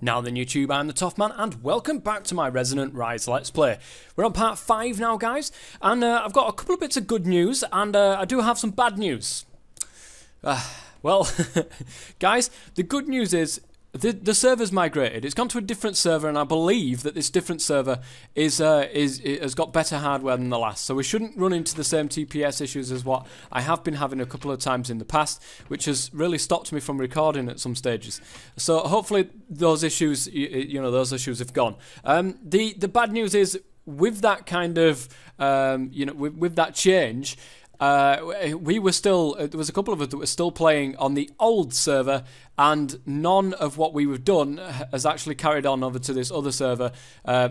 Now then YouTube, I'm the Tough Man and welcome back to my Resonant Rise Let's Play. We're on part 5 now guys, and I've got a couple of bits of good news and I do have some bad news. Well, guys, the good news is the server's migrated. It's gone to a different server, and I believe that this different server has got better hardware than the last. So we shouldn't run into the same TPS issues as what I have been having a couple of times in the past, which has really stopped me from recording at some stages. So hopefully those issues, those issues have gone. The bad news is with that kind of, with that change. We were still, there was a couple of us that were still playing on the old server, and none of what we have done has actually carried on over to this other server.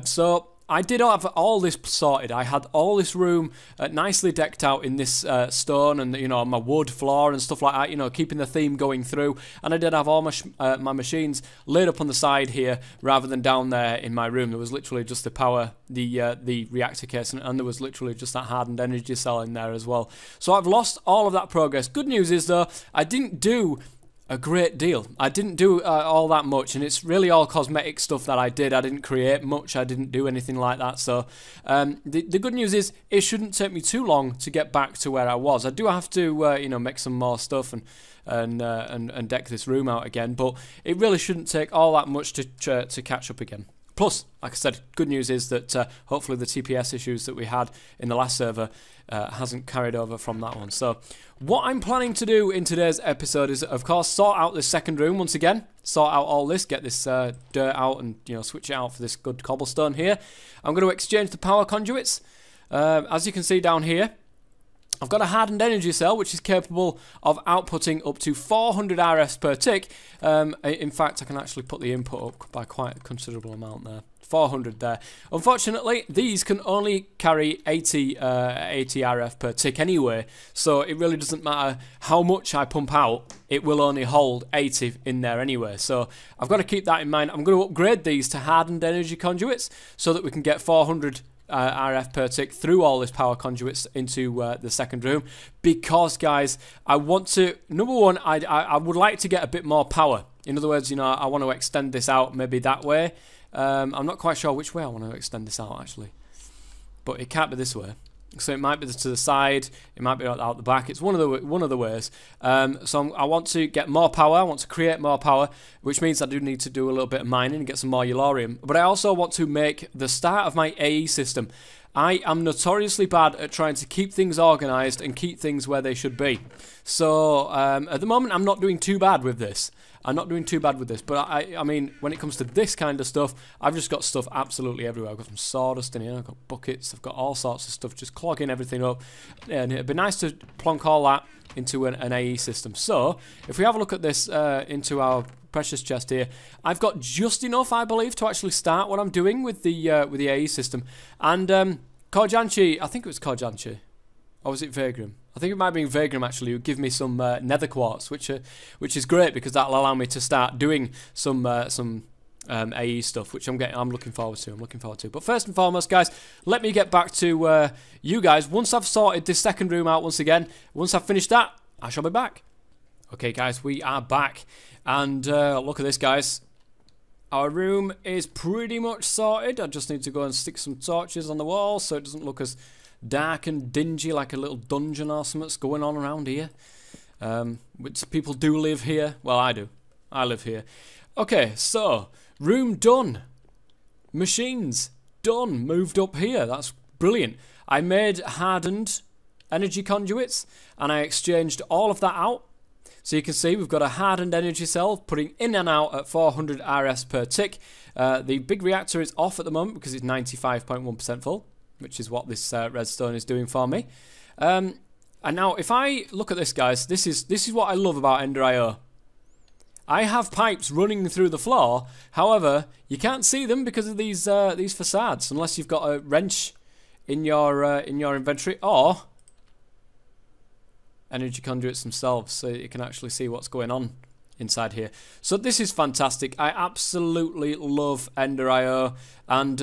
So I did have all this sorted. I had all this room nicely decked out in this stone and, my wood floor and stuff like that, keeping the theme going through. And I did have all my machines laid up on the side here rather than down there in my room. There was literally just the power, the reactor case, and there was literally just that hardened energy cell in there as well. So I've lost all of that progress. Good news is, though, I didn't do a great deal. I didn't do all that much, and it's really all cosmetic stuff that I did. I didn't create much. I didn't do anything like that. So the good news is it shouldn't take me too long to get back to where I was. I do have to make some more stuff and deck this room out again, but it really shouldn't take all that much to catch up again. Plus, like I said, good news is that hopefully the TPS issues that we had in the last server hasn't carried over from that one. So what I'm planning to do in today's episode is, of course, sort out this second room once again. Sort out all this, get this dirt out and, switch it out for this good cobblestone here. I'm going to exchange the power conduits. As you can see down here, I've got a hardened energy cell which is capable of outputting up to 400 RFs per tick. In fact, I can actually put the input up by quite a considerable amount there. 400 there. Unfortunately, these can only carry 80 RF per tick anyway, so it really doesn't matter how much I pump out, it will only hold 80 in there anyway. So I've got to keep that in mind. I'm going to upgrade these to hardened energy conduits so that we can get 400 RF per tick through all this power conduits into the second room, because guys, I want to, number one, I would like to get a bit more power. In other words, I want to extend this out maybe that way. I'm not quite sure which way I want to extend this out actually, but it can't be this way. So it might be to the side, it might be out the back. It's one of the ways. So I want to get more power. I want to create more power, which means I do need to do a little bit of mining and get some more uranium. But I also want to make the start of my AE system. I am notoriously bad at trying to keep things organised and keep things where they should be. So at the moment, I'm not doing too bad with this. But I mean, when it comes to this kind of stuff, I've just got stuff absolutely everywhere. I've got some sawdust in here, I've got buckets, I've got all sorts of stuff just clogging everything up. And it'd be nice to plonk all that into an AE system. So, if we have a look at this into our precious chest here, I've got just enough, I believe, to actually start what I'm doing with the AE system. And Korjanchi, I think it was Korjanchi, or was it Vagram? I think it might have been Vagram actually, who give me some nether quartz, which is great because that'll allow me to start doing some AE stuff, which I'm looking forward to. But first and foremost, guys, let me get back to you guys. Once I've sorted this second room out once again, once I've finished that, I shall be back. Okay, guys, we are back, and look at this, guys. Our room is pretty much sorted. I just need to go and stick some torches on the wall so it doesn't look as dark and dingy like a little dungeon or something's going on around here. Which people do live here. Well, I do. I live here. Okay, so room done. Machines done. Moved up here. That's brilliant. I made hardened energy conduits and I exchanged all of that out. So you can see we've got a hardened energy cell putting in and out at 400 RS per tick. The big reactor is off at the moment because it's 95.1% full, which is what this redstone is doing for me. And now, if I look at this, guys, this is what I love about Ender.io. I have pipes running through the floor. However, you can't see them because of these facades, unless you've got a wrench in your inventory or energy conduits themselves, so you can actually see what's going on inside here. So this is fantastic. I absolutely love Ender.io, and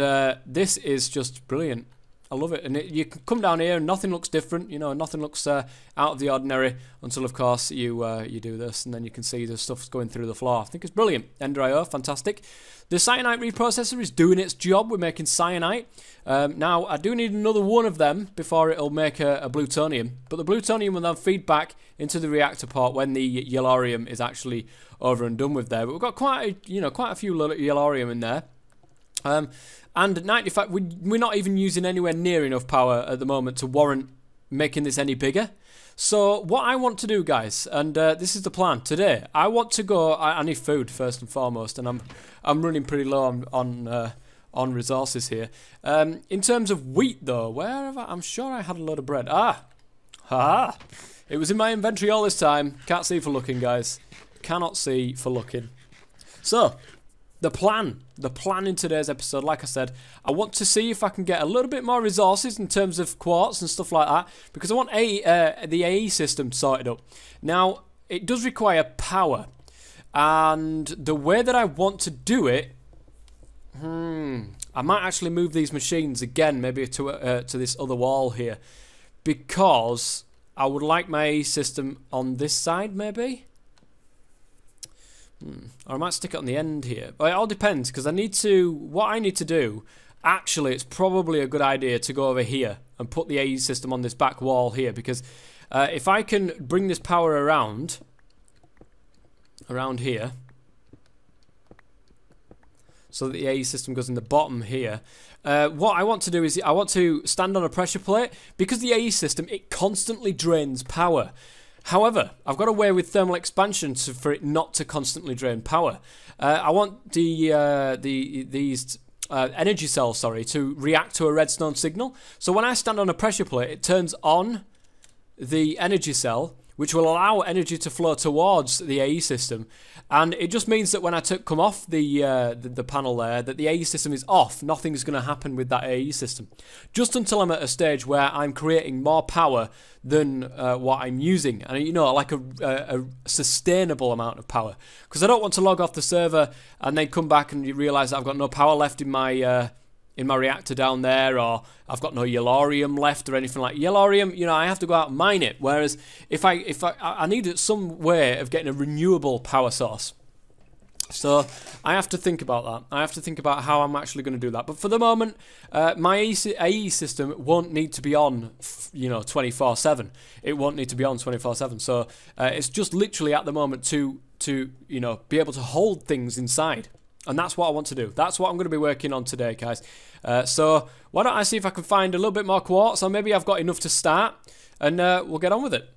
this is just brilliant. I love it. And you can come down here and nothing looks different. You know, nothing looks out of the ordinary until, of course, you do this, and then you can see the stuff's going through the floor. I think it's brilliant. Ender.io, fantastic. The cyanite reprocessor is doing its job. We're making cyanite. Now, I do need another one of them before it'll make a plutonium. But the plutonium will then feed back into the reactor port when the yellorium is actually over and done with there. But we've got quite a few yellorium in there. And 95, we're not even using anywhere near enough power at the moment to warrant making this any bigger. So what I want to do, guys, and this is the plan today. I want to go. I need food first and foremost, and I'm running pretty low on resources here. In terms of wheat, though, where have I? I'm sure I had a load of bread. It was in my inventory all this time. Can't see for looking, guys. Cannot see for looking. So. The plan in today's episode, like I said, I want to see if I can get a little bit more resources in terms of quartz and stuff like that, because I want the AE system sorted up. Now, it does require power, and the way that I want to do it, I might actually move these machines again, maybe to this other wall here, because I would like my AE system on this side, maybe. Or I might stick it on the end here. But it all depends, because what I need to do, actually it's probably a good idea to go over here and put the AE system on this back wall here, because if I can bring this power around here, so that the AE system goes in the bottom here, what I want to do is I want to stand on a pressure plate, because the AE system, it constantly drains power. However, I've got a way with thermal expansion for it not to constantly drain power. I want these energy cells, to react to a redstone signal. So when I stand on a pressure plate, it turns on the energy cell, which will allow energy to flow towards the AE system. And it just means that when I come off the panel there, that the AE system is off. Nothing's going to happen with that AE system. Just until I'm at a stage where I'm creating more power than what I'm using. And, you know, like a sustainable amount of power. Because I don't want to log off the server and then come back and you realise that I've got no power left in my reactor down there, or I've got no yellorium left or anything like yellorium. You know, I have to go out and mine it. Whereas if I need some way of getting a renewable power source. So I have to think about that. I have to think about how I'm actually going to do that. But for the moment, my AE system won't need to be on, 24/7. It won't need to be on 24/7. So it's just literally at the moment to be able to hold things inside. And that's what I want to do. That's what I'm going to be working on today, guys. So why don't I see if I can find a little bit more quartz, or maybe I've got enough to start, and we'll get on with it.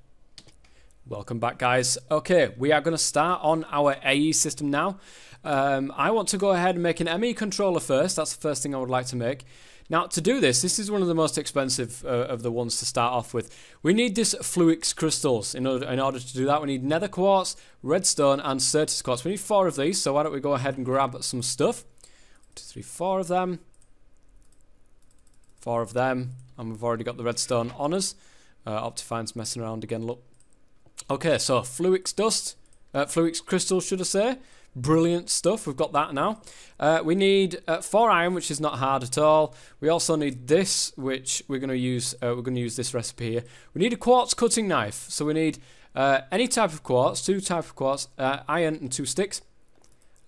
Welcome back, guys. Okay, we are going to start on our AE system now. I want to go ahead and make an ME controller first. That's the first thing I would like to make. Now, to do this is one of the most expensive of the ones to start off with. We need this Fluix crystals. In order to do that, we need nether quartz, redstone, and certus quartz. We need 4 of these, so why don't we go ahead and grab some stuff. 1, 2, 3, 4 of them. 4 of them. And we've already got the redstone on us. Optifine's messing around again, look. Okay, so Fluix dust. Fluix crystals, should I say. Brilliant stuff. We've got that now. We need 4 iron, which is not hard at all. We also need this, which we're going to use. We're going to use this recipe here. We need a quartz cutting knife. So we need any type of quartz, 2 types of quartz, iron, and 2 sticks.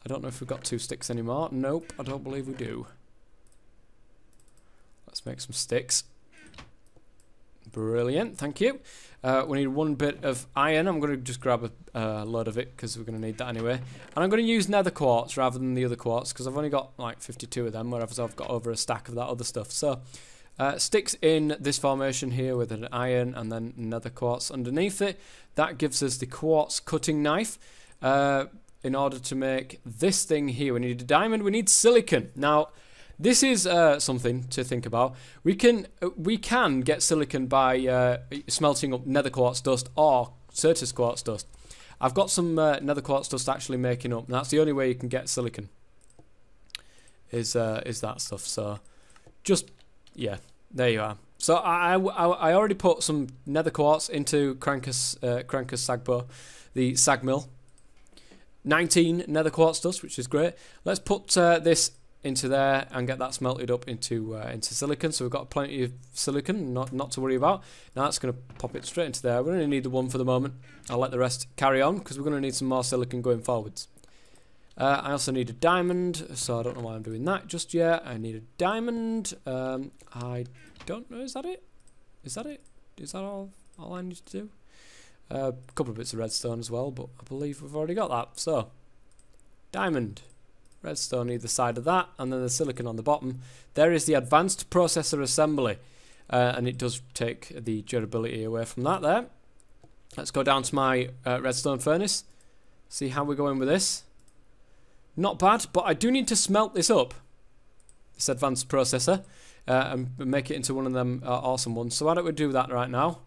I don't know if we've got 2 sticks anymore. Nope, I don't believe we do. Let's make some sticks. Brilliant, thank you. We need 1 bit of iron. I'm going to just grab a load of it because we're going to need that anyway. And I'm going to use nether quartz rather than the other quartz because I've only got like 52 of them, whereas I've got over a stack of that other stuff. So sticks in this formation here with an iron and then nether quartz underneath it. That gives us the quartz cutting knife. In order to make this thing here, we need a diamond, we need silicon. Now, this is something to think about. We can get silicon by smelting up nether quartz dust or certus quartz dust. I've got some nether quartz dust actually making up, and that's the only way you can get silicon. Is that stuff? So, just yeah, there you are. So I already put some nether quartz into Crankus Sagbo, the sag mill. 19 nether quartz dust, which is great. Let's put this into there and get that smelted up into silicon. So we've got plenty of silicon, not to worry about. Now that's going to pop it straight into there. We're going to need the one for the moment. I'll let the rest carry on because we're going to need some more silicon going forwards. I also need a diamond, so I don't know why I'm doing that just yet. I need a diamond. I don't know, is that it? Is that it? Is that all I need to do? A couple of bits of redstone as well, but I believe we've already got that. So, diamond, redstone either side of that, and then the silicon on the bottom. There is the advanced processor assembly, and it does take the durability away from that there. Let's go down to my redstone furnace, see how we're going with this. Not bad, but I do need to smelt this up, this advanced processor, and make it into one of them awesome ones. So why don't we do that right now?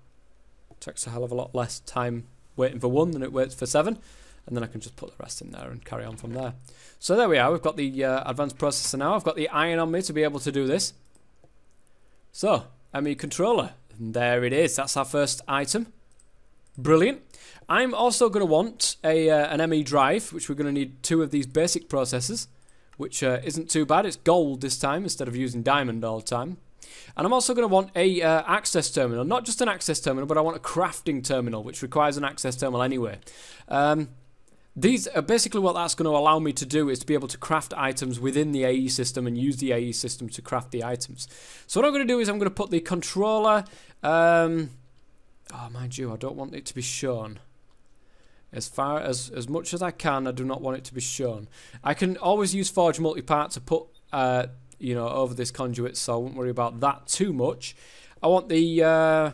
It takes a hell of a lot less time waiting for one than it waits for 7. And then I can just put the rest in there and carry on from there. So there we are, we've got the advanced processor now. I've got the iron on me to be able to do this. So, ME controller, and there it is. That's our first item. Brilliant. I'm also going to want an ME drive, which we're going to need 2 of these basic processors, which isn't too bad. It's gold this time instead of using diamond all the time. And I'm also going to want a access terminal. Not just an access terminal, but I want a crafting terminal, which requires an access terminal anyway. These are basically what that's going to allow me to do is to be able to craft items within the AE system and use the AE system to craft the items. So what I'm going to do is I'm going to put the controller... oh, mind you, I don't want it to be shown. As much as I can, I do not want it to be shown. I can always use Forge Multipart to put, you know, over this conduit, so I won't worry about that too much. I want the, I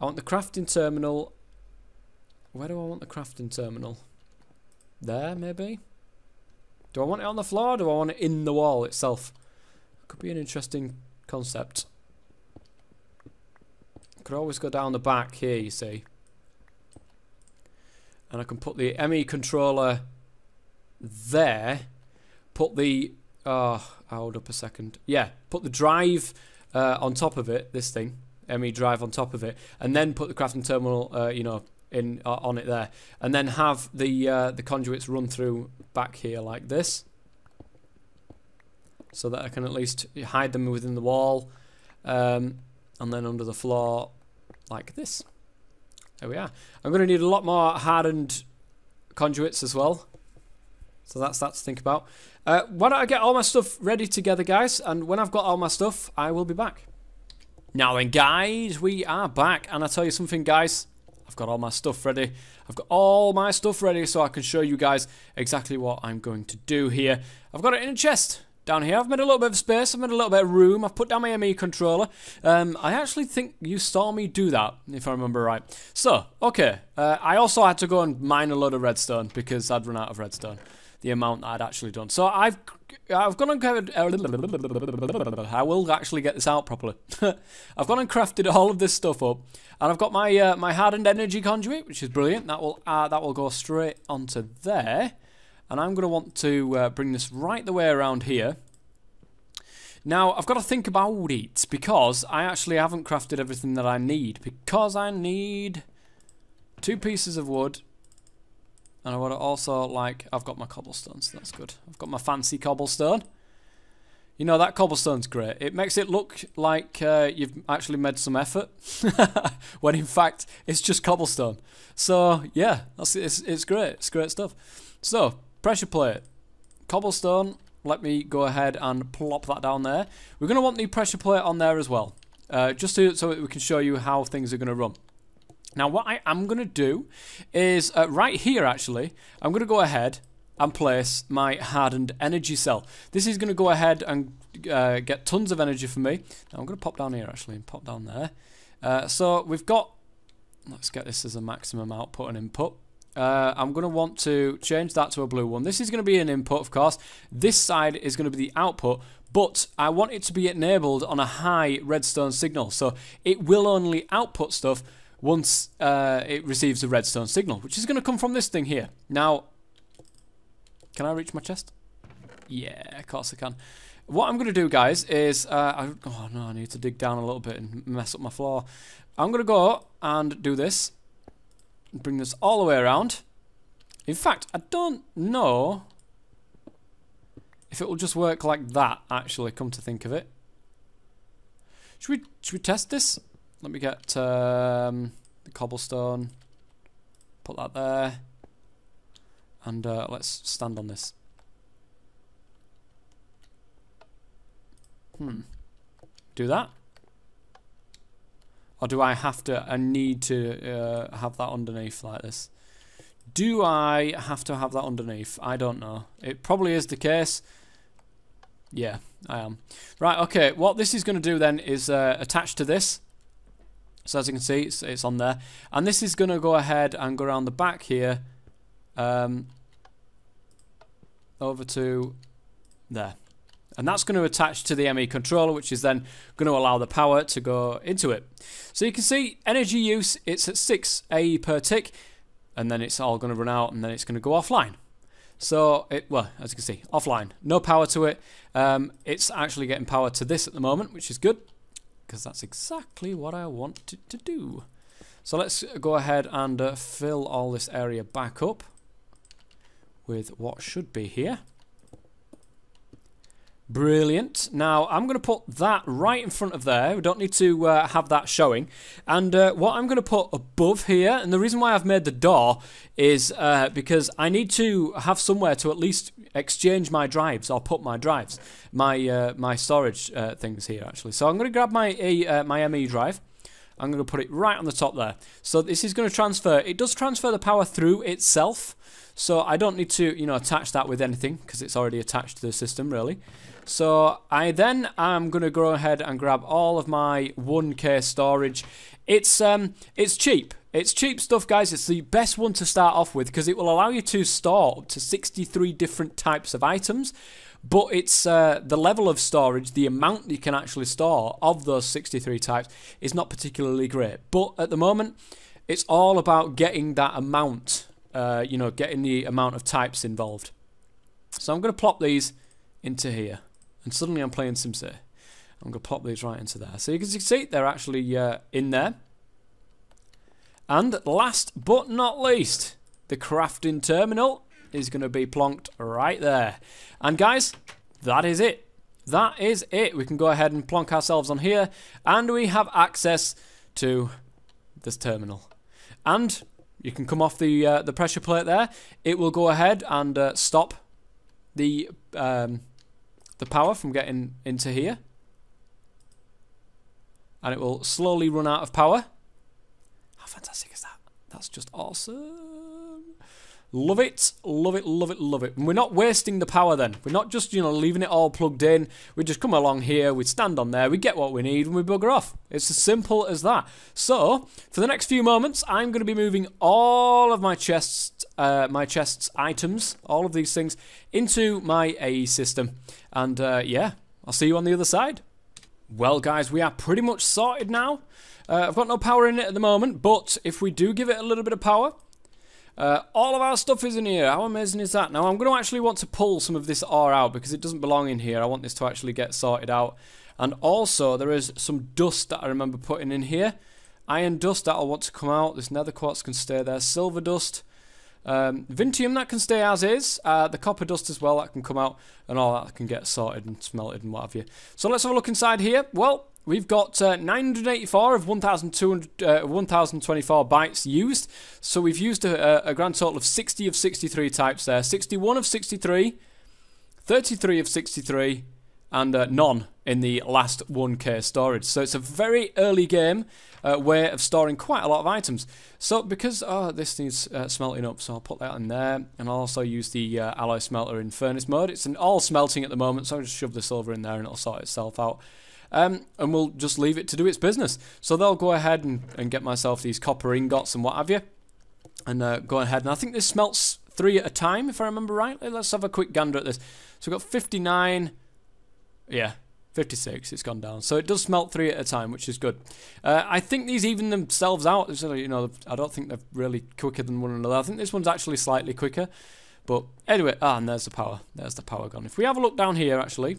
want the crafting terminal. Where do I want the crafting terminal? There, maybe? Do I want it on the floor, or do I want it in the wall itself? Could be an interesting concept. Could always go down the back here, you see. And I can put the ME controller there. Put the... oh, hold up a second. Yeah, put the drive on top of it, this thing. ME drive on top of it. And then put the crafting terminal, you know, in on it there. And then have the conduits run through back here like this. So that I can at least hide them within the wall. And then under the floor like this. There we are. I'm going to need a lot more hardened conduits as well. So that's that to think about. Why don't I get all my stuff ready together, guys? And when I've got all my stuff, I will be back. Now then, guys, we are back. And I tell you something, guys. I've got all my stuff ready. I've got all my stuff ready so I can show you guys exactly what I'm going to do here. I've got it in a chest. Down here, I've made a little bit of space, I've made a little bit of room, I've put down my ME controller. I actually think you saw me do that, if I remember right. So, okay, I also had to go and mine a load of redstone because I'd run out of redstone, the amount that I'd actually done. So I've gone and I will actually get this out properly. I've gone and crafted all of this stuff up, and I've got my my hardened energy conduit, which is brilliant. That will go straight onto there. And I'm going to want to bring this right the way around here. Now, I've got to think about it, because I actually haven't crafted everything that I need. Because I need 2 pieces of wood. And I would also like... I've got my cobblestone, so that's good. I've got my fancy cobblestone. You know, that cobblestone's great. It makes it look like you've actually made some effort. When in fact, it's just cobblestone. So, yeah, it's great. It's great stuff. So... pressure plate, cobblestone. Let me go ahead and plop that down there. We're going to want the pressure plate on there as well, just so that we can show you how things are going to run. Now, what I am going to do is right here. Actually, I'm going to go ahead and place my hardened energy cell. This is going to go ahead and get tons of energy for me. Now, I'm going to pop down here actually and pop down there. So we've got. Let's get this as a maximum output and input. I'm going to want to change that to a blue one. This is going to be an input, of course. This side is going to be the output, but I want it to be enabled on a high redstone signal. So it will only output stuff once it receives a redstone signal, which is going to come from this thing here. Now, can I reach my chest? Yeah, of course I can. What I'm going to do, guys, is... oh, no, I need to dig down a little bit and mess up my floor. I'm going to go and do this. Bring this all the way around. In fact, I don't know if it will just work like that, actually, come to think of it. Should we test this? Let me get the cobblestone. Put that there. And let's stand on this. Do that? Or do I have to, I need to have that underneath like this? Do I have to have that underneath? I don't know. It probably is the case. Yeah, I am. Right, okay, what this is going to do then is attach to this. So as you can see, it's on there. And this is going to go ahead and go around the back here. Over to there. And that's going to attach to the ME controller, which is then going to allow the power to go into it. So you can see energy use, it's at 6 AE per tick, and then it's all going to run out, and then it's going to go offline. So, well, as you can see, offline. No power to it. It's actually getting power to this at the moment, which is good, because that's exactly what I want it to do. So let's go ahead and fill all this area back up with what should be here. Brilliant. Now I'm going to put that right in front of there. We don't need to have that showing. And what I'm going to put above here, and the reason why I've made the door is because I need to have somewhere to at least exchange my drives or put my drives, my storage things here actually. So I'm going to grab my ME drive. I'm going to put it right on the top there. So this is going to transfer. It does transfer the power through itself. So I don't need to, attach that with anything because it's already attached to the system, really. So I then am going to go ahead and grab all of my 1K storage. It's cheap. It's cheap stuff, guys. It's the best one to start off with because it will allow you to store up to 63 different types of items. But it's the level of storage, the amount you can actually store of those 63 types is not particularly great. But at the moment, it's all about getting that amount, getting the amount of types involved. So I'm going to plop these into here. And suddenly I'm playing SimCity. I'm going to plop these right into there. So you can see they're actually in there. And last but not least, the crafting terminal is going to be plonked right there. And guys, that is it. That is it. We can go ahead and plonk ourselves on here. And we have access to this terminal. And you can come off the pressure plate there. It will go ahead and stop the power from getting into here. And it will slowly run out of power. How fantastic is that? That's just awesome. Love it, love it, love it, love it. And we're not wasting the power then. We're not just, leaving it all plugged in. We just come along here, we stand on there, we get what we need, and we bugger off. It's as simple as that. So, for the next few moments, I'm going to be moving all of my chest's items, all of these things, into my AE system. And, yeah, I'll see you on the other side. Well, guys, we are pretty much sorted now. I've got no power in it at the moment, but if we do give it a little bit of power, all of our stuff is in here. How amazing is that? Now I'm going to actually want to pull some of this ore out because it doesn't belong in here. I want this to actually get sorted out. And also there is some dust that I remember putting in here. Iron dust that I want to come out. This nether quartz can stay there. Silver dust. Vintium that can stay as is. The copper dust as well that can come out. And all that can get sorted and smelted and what have you. So let's have a look inside here. Well, we've got 984 of 1,024 bytes used. So we've used a grand total of 60 of 63 types there. 61 of 63, 33 of 63, and none in the last 1K storage. So it's a very early game way of storing quite a lot of items. So because this needs smelting up, so I'll put that in there. And I'll also use the alloy smelter in furnace mode. It's all smelting at the moment, so I'll just shove the silver in there and it'll sort itself out. And we'll just leave it to do its business. So they'll go ahead and get myself these copper ingots and what have you. And go ahead. And I think this smelts 3 at a time, if I remember rightly. Let's have a quick gander at this. So we've got 59. Yeah, 56. It's gone down. So it does smelt 3 at a time, which is good. I think these even themselves out. So, I don't think they're really quicker than one another. I think this one's actually slightly quicker. But anyway, and there's the power. There's the power gone. If we have a look down here, actually,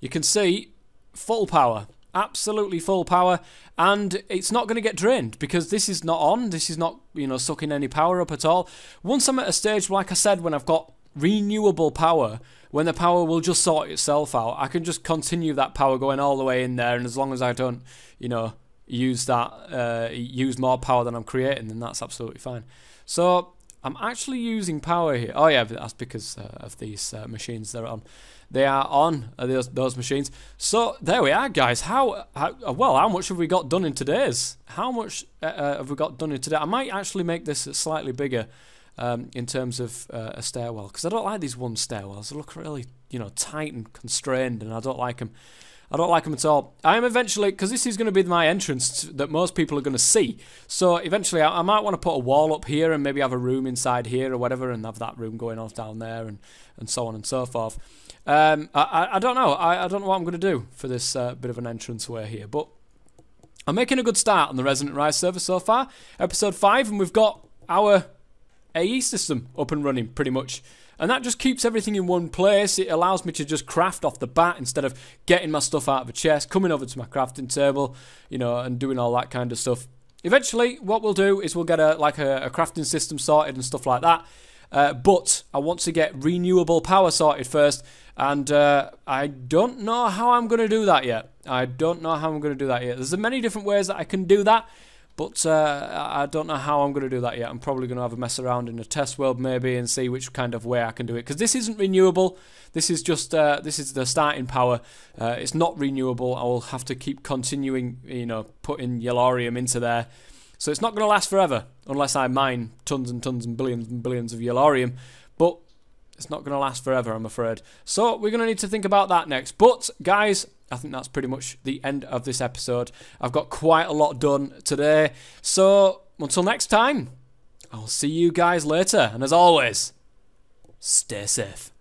you can see full power, absolutely full power, and it's not going to get drained because this is not on. This is not, sucking any power up at all. Once I'm at a stage, like I said, when I've got renewable power when the power will just sort itself out. I can just continue that power going all the way in there, and as long as I don't, you know, use more power than I'm creating, then that's absolutely fine. So I'm actually using power here. Oh yeah, but that's because of these machines they're on. They are on those machines. So there we are, guys. How much have we got done in today's? How much have we got done in today? I might actually make this slightly bigger in terms of a stairwell, because I don't like these one stairwells. They look really, you know, tight and constrained, and I don't like them. I don't like them at all. I am eventually, because this is going to be my entrance that most people are going to see. So eventually I might want to put a wall up here and maybe have a room inside here or whatever, and have that room going off down there, and so on and so forth. I don't know. I don't know what I'm going to do for this bit of an entrance way here, but I'm making a good start on the Resonant Rise server so far. Episode 5, and we've got our AE system up and running pretty much. And that just keeps everything in one place. It allows me to just craft off the bat instead of getting my stuff out of a chest, coming over to my crafting table, you know, and doing all that kind of stuff. Eventually, what we'll do is we'll get a crafting system sorted and stuff like that. But I want to get renewable power sorted first, and I don't know how I'm going to do that yet. There's many different ways that I can do that, but I don't know how I'm going to do that yet. I'm probably going to have a mess around in a test world maybe and see which kind of way I can do it, because this isn't renewable. This is just this is the starting power. It's not renewable. I will have to keep continuing, you know, putting yellorium into there. So it's not going to last forever unless I mine tons and tons and billions of yellorium. But it's not going to last forever, I'm afraid. So we're going to need to think about that next. But guys, I think that's pretty much the end of this episode. I've got quite a lot done today. So until next time, I'll see you guys later. And as always, stay safe.